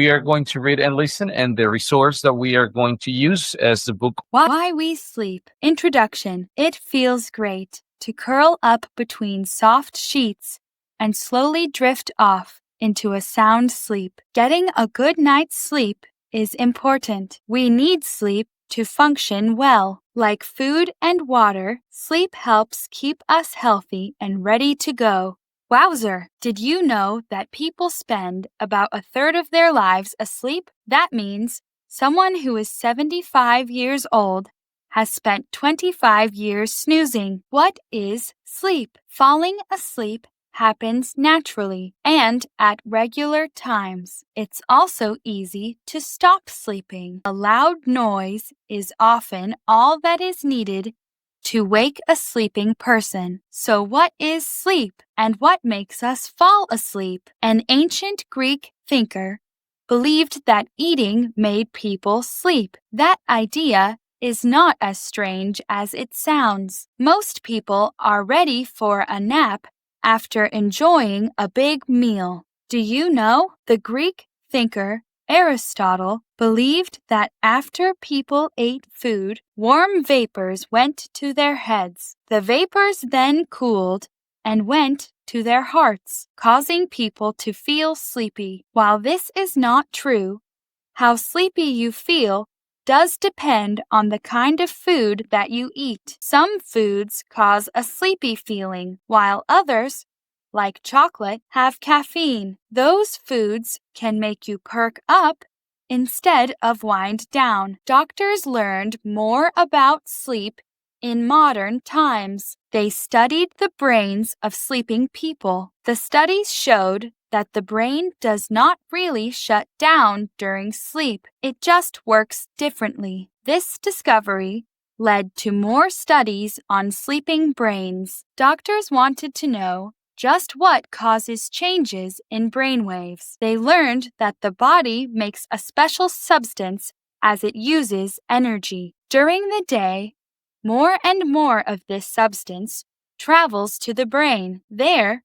We are going to read and listen, and the resource that we are going to use as the book. Why We Sleep. Introduction. It feels great to curl up between soft sheets and slowly drift off into a sound sleep. Getting a good night's sleep is important. We need sleep to function well. Like food and water, sleep helps keep us healthy and ready to go. Wowzer! Did you know that people spend about a third of their lives asleep? That means someone who is 75 years old has spent 25 years snoozing. What is sleep? Falling asleep happens naturally and at regular times. It's also easy to stop sleeping. A loud noise is often all that is needed to wake a sleeping person. So what is sleep and what makes us fall asleep? An ancient Greek thinker believed that eating made people sleep. That idea is not as strange as it sounds. Most people are ready for a nap after enjoying a big meal. Do you know the Greek thinker Aristotle believed that after people ate food, warm vapors went to their heads. The vapors then cooled and went to their hearts, causing people to feel sleepy. While this is not true, how sleepy you feel does depend on the kind of food that you eat. Some foods cause a sleepy feeling, while others, like chocolate, have caffeine. Those foods can make you perk up instead of wind down. Doctors learned more about sleep in modern times. They studied the brains of sleeping people. The studies showed that the brain does not really shut down during sleep. It just works differently. This discovery led to more studies on sleeping brains. Doctors wanted to know just what causes changes in brainwaves. They learned that the body makes a special substance as it uses energy. During the day, more and more of this substance travels to the brain. There,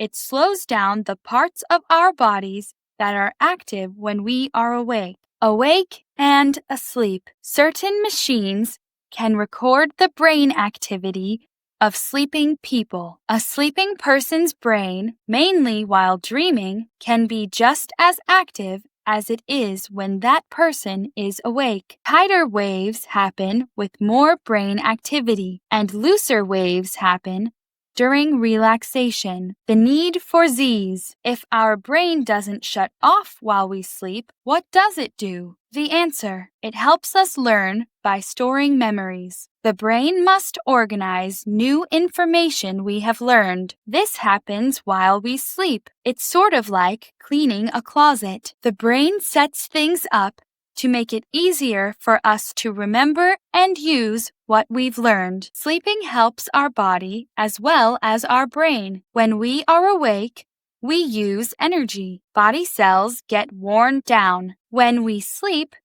it slows down the parts of our bodies that are active when we are awake. Awake and asleep. Certain machines can record the brain activity of sleeping people. A sleeping person's brain, mainly while dreaming, can be just as active as it is when that person is awake. Tighter waves happen with more brain activity, and looser waves happen during relaxation. The need for Z's. If our brain doesn't shut off while we sleep, what does it do? The answer: it helps us learn by storing memories. The brain must organize new information we have learned. This happens while we sleep. It's sort of like cleaning a closet. The brain sets things up to make it easier for us to remember and use what we've learned. Sleeping helps our body as well as our brain. When we are awake, we use energy. Body cells get worn down. When we sleep,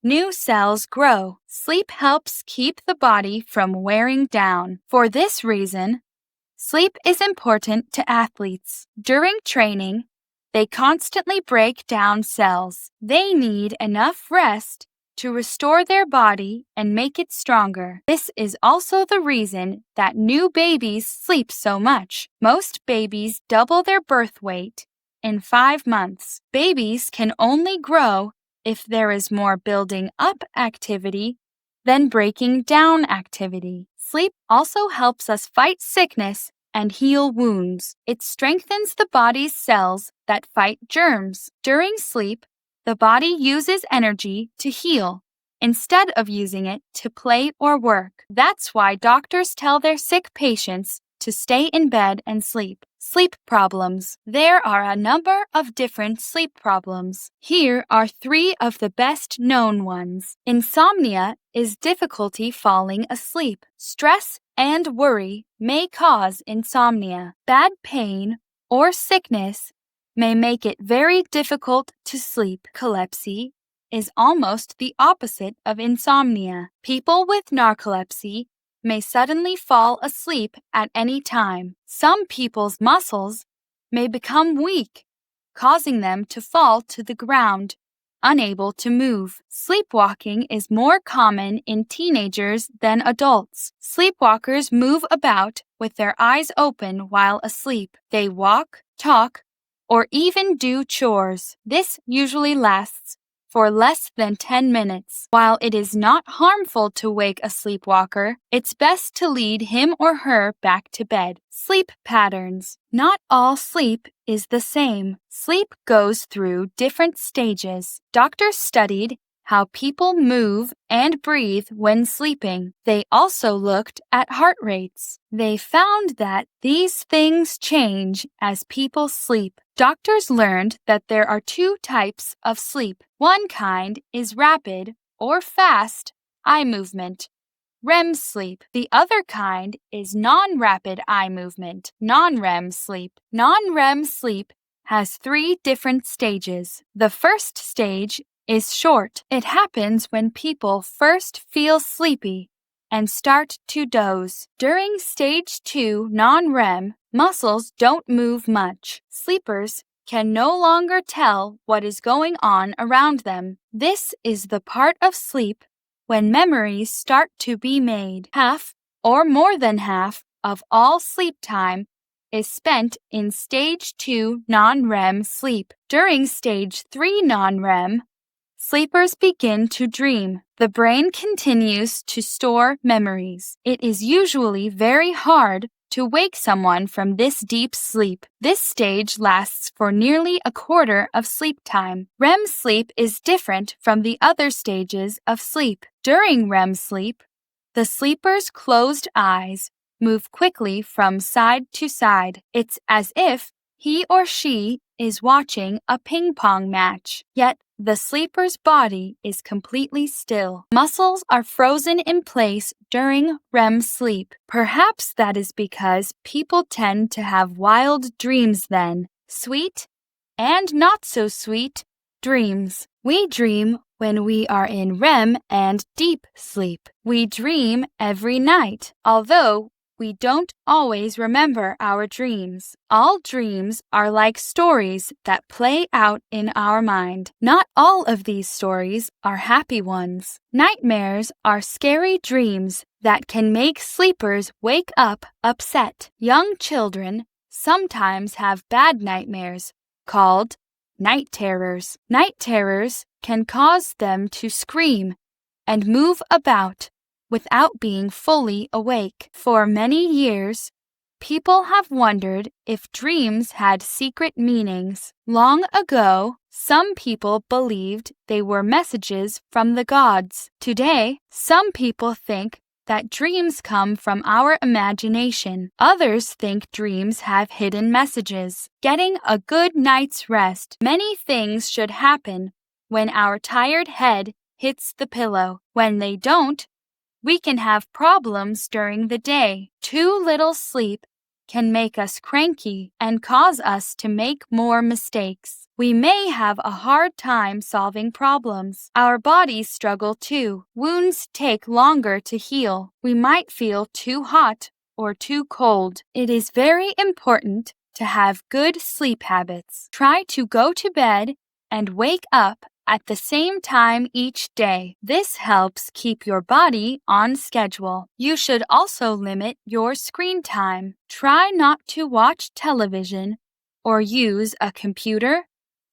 new cells grow. Sleep helps keep the body from wearing down. For this reason, sleep is important to athletes. During training, they constantly break down cells. They need enough rest to restore their body and make it stronger. This is also the reason that new babies sleep so much. Most babies double their birth weight in 5 months. Babies can only grow if there is more building up activity than breaking down activity. Sleep also helps us fight sickness and heal wounds. It strengthens the body's cells that fight germs. During sleep, the body uses energy to heal instead of using it to play or work. That's why doctors tell their sick patients to stay in bed and sleep. Sleep problems. There are a number of different sleep problems. Here are 3 of the best known ones. Insomnia is difficulty falling asleep. Stress and worry may cause insomnia. Bad pain or sickness may make it very difficult to sleep. Narcolepsy is almost the opposite of insomnia. People with narcolepsy may suddenly fall asleep at any time. Some people's muscles may become weak, causing them to fall to the ground unable to move. Sleepwalking is more common in teenagers than adults. Sleepwalkers move about with their eyes open while asleep. They walk, talk, or even do chores. This usually lasts for less than 10 minutes. While it is not harmful to wake a sleepwalker, it's best to lead him or her back to bed. Sleep patterns. Not all sleep is the same. Sleep goes through different stages. Doctors studied how people move and breathe when sleeping. They also looked at heart rates. They found that these things change as people sleep. Doctors learned that there are two types of sleep. One kind is rapid or fast eye movement, REM sleep. The other kind is non-rapid eye movement, non-REM sleep. Non-REM sleep has 3 different stages. The first stage is short. It happens when people first feel sleepy and start to doze. During stage 2 non-REM, muscles don't move much. Sleepers can no longer tell what is going on around them. This is the part of sleep when memories start to be made. Half or more than half of all sleep time is spent in stage 2 non-REM sleep. During stage 3 non-REM, sleepers begin to dream. The brain continues to store memories. It is usually very hard to wake someone from this deep sleep. This stage lasts for nearly a quarter of sleep time. REM sleep is different from the other stages of sleep. During REM sleep, the sleeper's closed eyes move quickly from side to side. It's as if he or she is watching a ping pong match, yet the sleeper's body is completely still. Muscles are frozen in place during REM sleep. Perhaps that is because people tend to have wild dreams then, sweet and not so sweet dreams. We dream when we are in REM and deep sleep. We dream every night, although we don't always remember our dreams. All dreams are like stories that play out in our mind. Not all of these stories are happy ones. Nightmares are scary dreams that can make sleepers wake up upset. Young children sometimes have bad nightmares called night terrors. Night terrors can cause them to scream and move about without being fully awake. For many years, people have wondered if dreams had secret meanings. Long ago, some people believed they were messages from the gods. Today, some people think that dreams come from our imagination. Others think dreams have hidden messages. Getting a good night's rest. Many things should happen when our tired head hits the pillow. When they don't, we can have problems during the day. Too little sleep can make us cranky and cause us to make more mistakes. We may have a hard time solving problems. Our bodies struggle too. Wounds take longer to heal. We might feel too hot or too cold. It is very important to have good sleep habits. Try to go to bed and wake up at the same time each day. This helps keep your body on schedule. You should also limit your screen time. Try not to watch television or use a computer,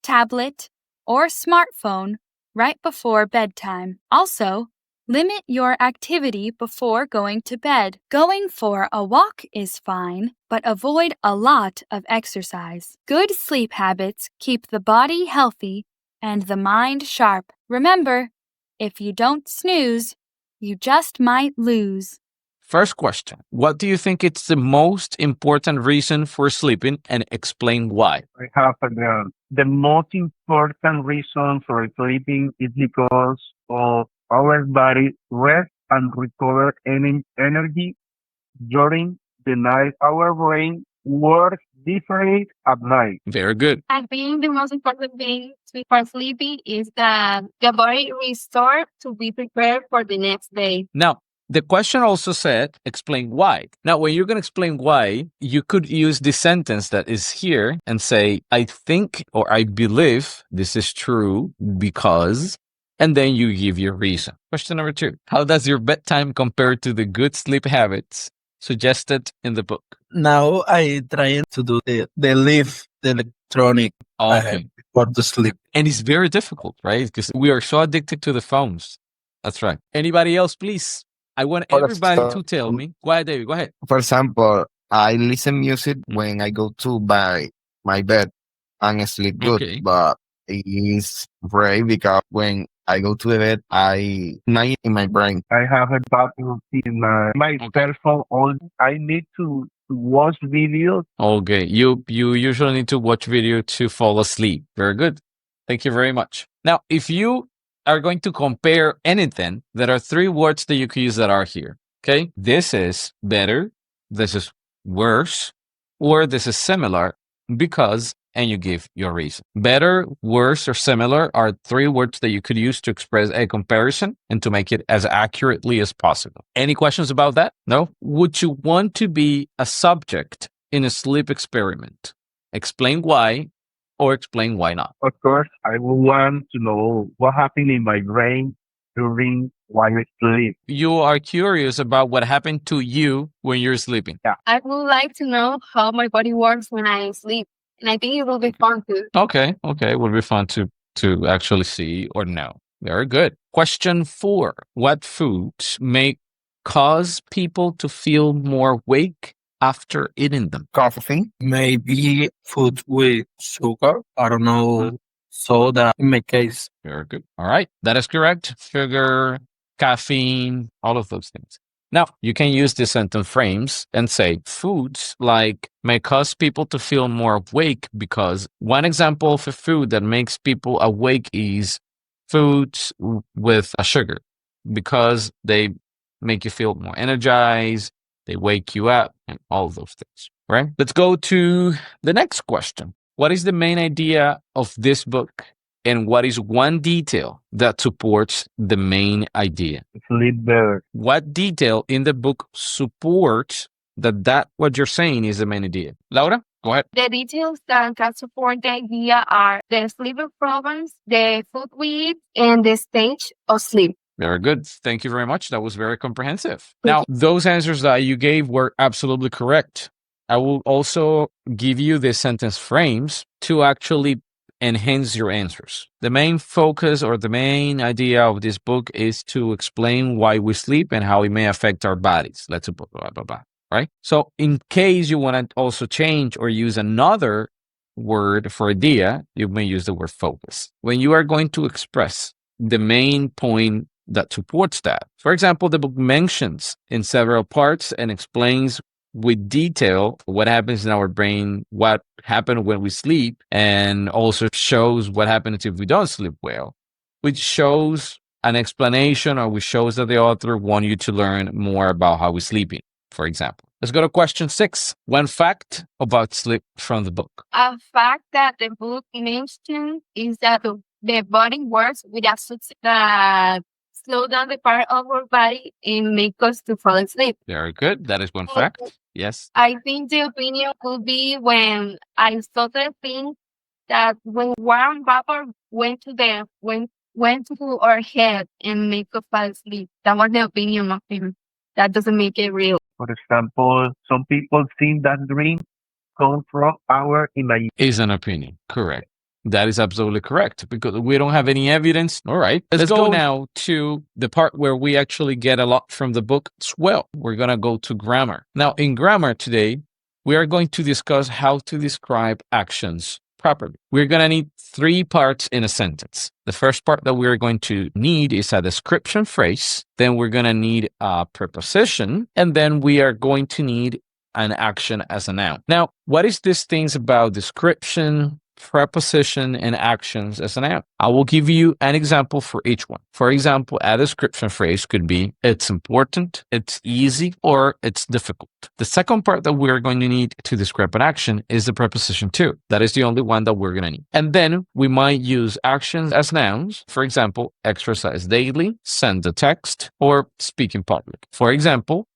tablet, or smartphone right before bedtime. Also, limit your activity before going to bed. Going for a walk is fine, but avoid a lot of exercise. Good sleep habits keep the body healthy and the mind sharp. Remember, if you don't snooze, you just might lose. First question. What do you think it's the most important reason for sleeping and explain why? I have a girl. The most important reason for sleeping is because of our body rest and recover any energy during the night. Our brain works different at night. Very good. I think the most important thing before sleeping is that the body restore to be prepared for the next day. Now, The question also said, explain why. Now, when you're going to explain why, you could use the sentence that is here and say, I think or I believe this is true because, and then you give your reason. Question number 2. How does your bedtime compare to the good sleep habits suggested in the book? Now I try to do the leave the electronic Okay. before to sleep. And it's very difficult, right? Because we are so addicted to the phones. That's right. Anybody else, please? I want For everybody to tell example, me. Go ahead, David. Go ahead. for example, I listen music when I go to my bed and sleep good, Okay. but it's great because when I go to the bed, I night in my brain. I have a bad routine. My Okay. cell phone, all I need to watch videos. Okay. You usually need to watch video to fall asleep. Very good. Thank you very much. Now, if you are going to compare anything, there are 3 words that you can use that are here. Okay. This is better. This is worse. Or this is similar because, and you give your reason. Better, worse, or similar are 3 words that you could use to express a comparison and to make it as accurately as possible. Any questions about that? No? Would you want to be a subject in a sleep experiment? Explain why or explain why not. Of course, I would want to know what happened in my brain during while I sleep. You are curious about what happened to you when you're sleeping. I would like to know how my body works when I sleep. And I think it will be fun too. Okay. It would be fun to actually see or know. Very good. Question 4. What foods may cause people to feel more awake after eating them? Coffee, Maybe food with sugar. I don't know. Soda in my case. Very good. All right. That is correct. Sugar, caffeine, all of those things. Now, you can use the sentence frames and say foods like may cause people to feel more awake because one example of a food that makes people awake is foods with a sugar because they make you feel more energized, they wake you up, and all of those things, right? Let's go to the next question. What is the main idea of this book? And what is one detail that supports the main idea? Sleep better. What detail in the book supports that what you're saying is the main idea? Laura, go ahead. The details that can support the idea are the sleeping problems, the food we eat, and the stage of sleep. Very good. Thank you very much. That was very comprehensive. Now, those answers that you gave were absolutely correct. I will also give you the sentence frames to actually enhance your answers. The main focus or the main idea of this book is to explain why we sleep and how it may affect our bodies. Let's blah, blah, blah, blah, right? So in case you want to also change or use another word for idea, you may use the word focus. When you are going to express the main point that supports that. For example, the book mentions in several parts and explains with detail what happens in our brain, what happened when we sleep, and also shows what happens if we don't sleep well, which shows an explanation or which shows that the author wants you to learn more about how we're sleeping, for example. Let's go to question 6. One fact about sleep from the book. A fact that the book mentions is that the body works with a substance that slow down the part of our body and make us to fall asleep. Very good. That is one fact. Yes. I think the opinion could be when Aristotle thinks that when warm vapor went to our head and make us fall asleep. That was the opinion of him. That doesn't make it real. For example, some people think that dreams come from our imagination. Is an opinion. Correct. That is absolutely correct because we don't have any evidence. All right. Let's go now to the part where we actually get a lot from the book as well. We're going to go to grammar. Now, in grammar today, we are going to discuss how to describe actions properly. We're going to need 3 parts in a sentence. The first part that we're going to need is a description phrase. Then we're going to need a preposition. And then we are going to need an action as a noun. Now, what is these things about description, preposition and actions as a noun. I will give you an example for each one. For example, a description phrase could be it's important, it's easy, or it's difficult. The second part that we're going to need to describe an action is the preposition to. That is the only one that we're going to need. And then we might use actions as nouns. For example, exercise daily, send a text, or speak in public. For example,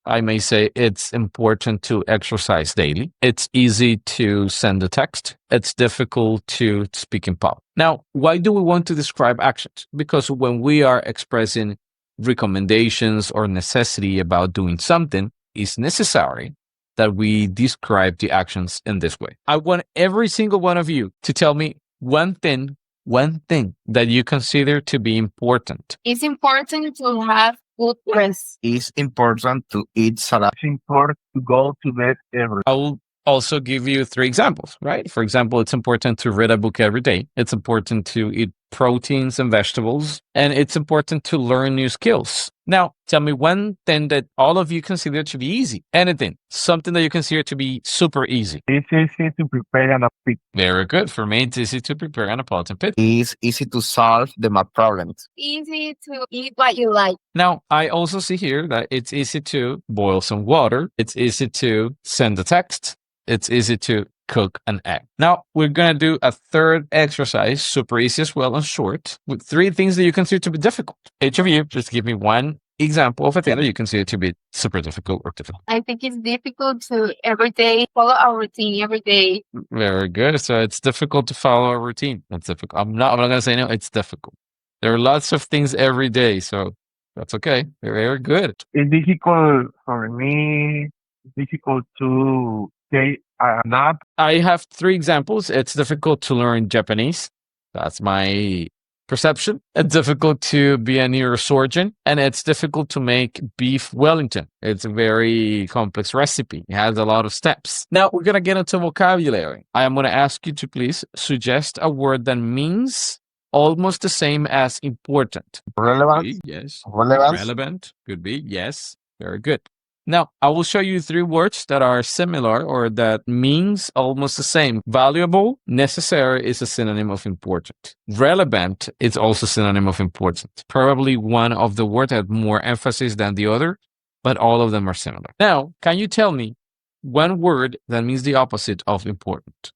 I may say it's important to exercise daily. It's easy to send a text. It's difficult to speak in public. Now, why do we want to describe actions? Because when we are expressing recommendations or necessity about doing something, it's necessary that we describe the actions in this way. I want every single one of you to tell me one thing that you consider to be important. It's important to have good rest. It's important to eat salad. It's important to go to bed every I will also give you 3 examples, right? For example, it's important to read a book every day. It's important to eat proteins and vegetables, and it's important to learn new skills. Now, tell me one thing that all of you consider to be easy. Anything, something that you consider to be super easy. It's easy to prepare an pizza. Very good. For me, it's easy to prepare a Napolitan pizza. It's easy to solve the math problems. Easy to eat what you like. Now, I also see here that it's easy to boil some water. It's easy to send a text. It's easy to cook an egg. Now, we're going to do a third exercise, super easy as well and short, with 3 things that you consider to be difficult. Each of you, just give me one example of a thing that you consider to be super difficult or difficult. I think it's difficult to every day follow our routine every day. Very good. So it's difficult to follow a routine. That's difficult. I'm not going to say no, it's difficult. There are lots of things every day, so that's okay. Very good. It's difficult for me. It's difficult to take a nap. I have 3 examples. It's difficult to learn Japanese. That's my perception. It's difficult to be a neurosurgeon, and it's difficult to make beef Wellington. It's a very complex recipe. It has a lot of steps. Now we're going to get into vocabulary. I am going to ask you to please suggest a word that means almost the same as important. Relevant. Yes. Relevance. Relevant. Could be. Yes. Very good. Now, I will show you 3 words that are similar or that means almost the same. Valuable, necessary is a synonym of important. Relevant is also a synonym of important. Probably one of the words has more emphasis than the other, but all of them are similar. Now, can you tell me one word that means the opposite of important?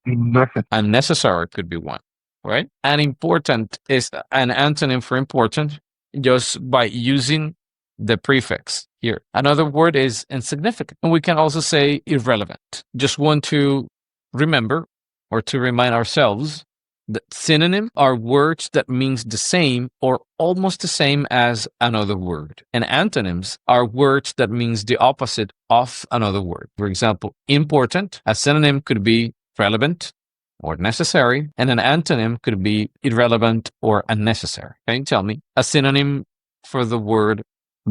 Unnecessary could be one, right? And important is an antonym for important just by using the prefix here. Another word is insignificant. And we can also say irrelevant. Just want to remember or to remind ourselves that synonym are words that means the same or almost the same as another word. And antonyms are words that means the opposite of another word. For example, important, a synonym could be relevant or necessary, and an antonym could be irrelevant or unnecessary. Can you tell me a synonym for the word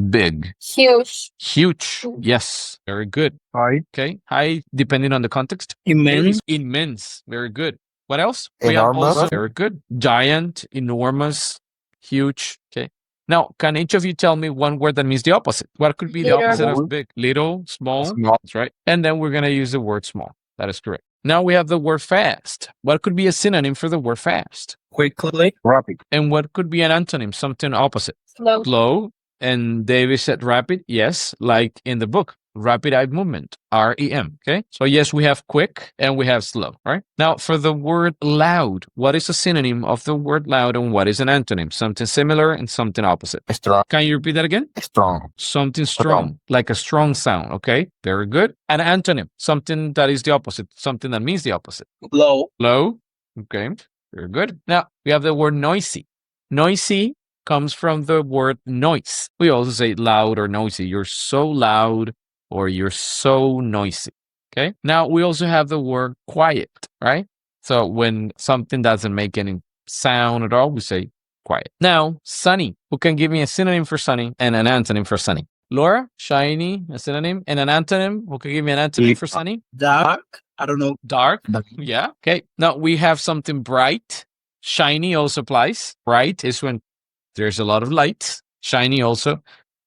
big? Huge. Huge. Yes. Very good. High. Okay. High, depending on the context. Immense. Immense. Very good. What else? Enormous. Very good. Giant, enormous, huge. Okay. Now, can each of you tell me one word that means the opposite? What could be the Little. opposite of big? Little, small. Small. That's right. And then we're going to use the word small. That is correct. Now we have the word fast. What could be a synonym for the word fast? Quickly. Rapid. And what could be an antonym? Something opposite. Slow. Slow. And David said rapid. Yes, like in the book, rapid eye movement, REM. Okay. So yes, we have quick and we have slow, right? Now for the word loud, what is a synonym of the word loud and what is an antonym? Something similar and something opposite. Strong. Can you repeat that again? Strong. Something strong, like a strong sound. Okay. Very good. An antonym, something that is the opposite, something that means the opposite. Low. Low. Okay. Very good. Now we have the word noisy. Noisy comes from the word noise. We also say loud or noisy. You're so loud or you're so noisy. Okay. Now we also have the word quiet, right? So when something doesn't make any sound at all, we say quiet. Now, sunny. Who can give me a synonym for sunny and an antonym for sunny? Laura, shiny, a synonym, and an antonym. Who can give me an antonym for sunny? Dark. I don't know. Dark. Yeah. Okay. Now we have something bright. Shiny also applies. Bright is when there's a lot of light. Shiny also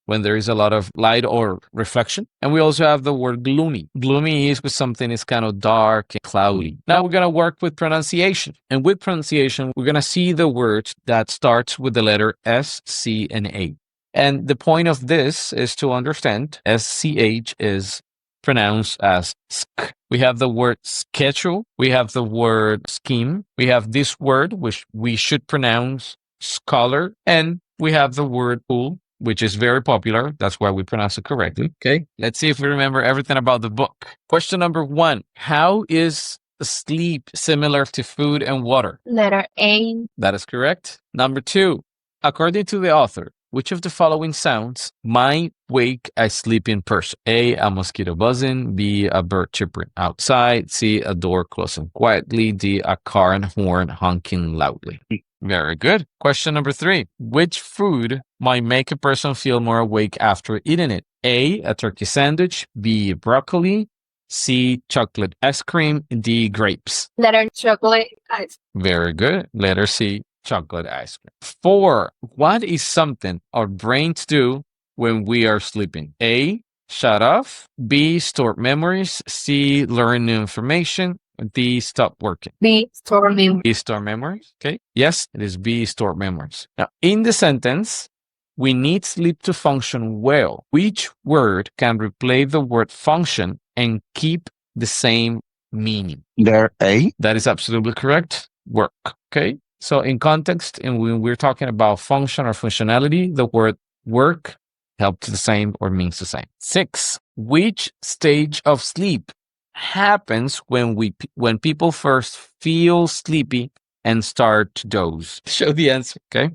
when there is a lot of light or reflection. And we also have the word gloomy. Gloomy is when something is kind of dark and cloudy. Now we're going to work with pronunciation. And with pronunciation, we're going to see the word that starts with the letter S, C, and A. And the point of this is to understand SCH is pronounced as sk. We have the word schedule. We have the word scheme. We have this word, which we should pronounce scholar. And we have the word pool, which is very popular. That's why we pronounce it correctly. Okay. Let's see if we remember everything about the book. Question number 1. How is sleep similar to food and water? Letter A. That is correct. Number 2. According to the author, which of the following sounds might wake a sleeping person? A, a mosquito buzzing. B, a bird chirping outside. C, a door closing quietly. D, a car and horn honking loudly. Very good. Question number 3. Which food might make a person feel more awake after eating it? A, a turkey sandwich. B, broccoli. C, chocolate ice cream. D, grapes. Letter chocolate ice. Very good. Letter C, chocolate ice cream. 4. What is something our brains do when we are sleeping? A, shut off. B, store memories. C, learn new information. D, stop working. B, store memory. B, store memories. Okay. Yes, it is B, store memories. Now, in the sentence, we need sleep to function well. Which word can replace the word function and keep the same meaning? There A. That is absolutely correct. Work. Okay. So in context, and when we're talking about function or functionality, the word work helps the same or means the same. 6. Which stage of sleep happens when people first feel sleepy and start to doze? Show the answer. Okay.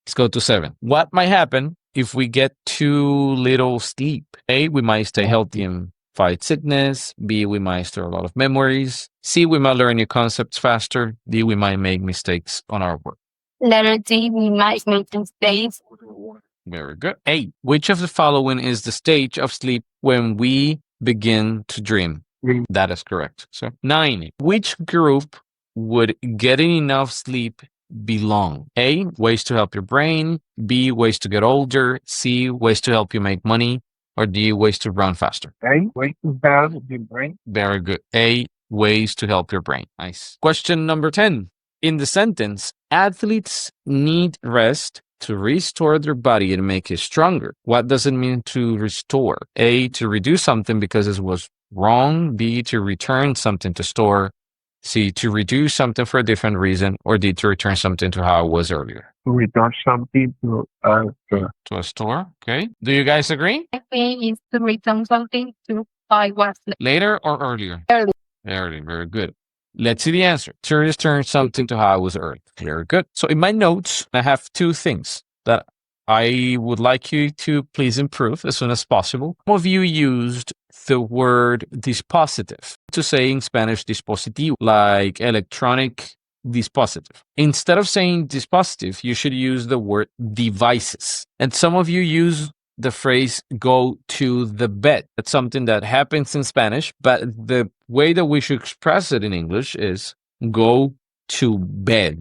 Let's go to 7. What might happen if we get too little sleep? A, we might stay healthy and fight sickness. B, we might store a lot of memories. C, we might learn new concepts faster. D, we might make mistakes on our work. Letter D, we might make mistakes. Very good. 8. Which of the following is the stage of sleep when we begin to dream? That is correct. So 9. Which group would getting enough sleep belong? A, ways to help your brain. B, ways to get older. C, ways to help you make money. Or D, ways to run faster? A, way to help your brain. Very good. A, ways to help your brain. Nice. Question number 10. In the sentence, athletes need rest to restore their body and make it stronger. What does it mean to restore? A, to redo something because it was wrong. B, to return something to store. C, to redo something for a different reason. Or D, to return something to how it was earlier. To return something to To a store. Okay. Do you guys agree? I think is to return something to I was Later or earlier? Early. Early. Very good. Let's see the answer. To return something to how it was early. Very good. So in my notes, I have 2 things that I would like you to please improve as soon as possible. Some of you used the word dispositive to say in Spanish dispositivo, like electronic dispositive. Instead of saying dispositive, you should use the word devices. And some of you use the phrase go to the bed. That's something that happens in Spanish, but the way that we should express it in English is go to bed.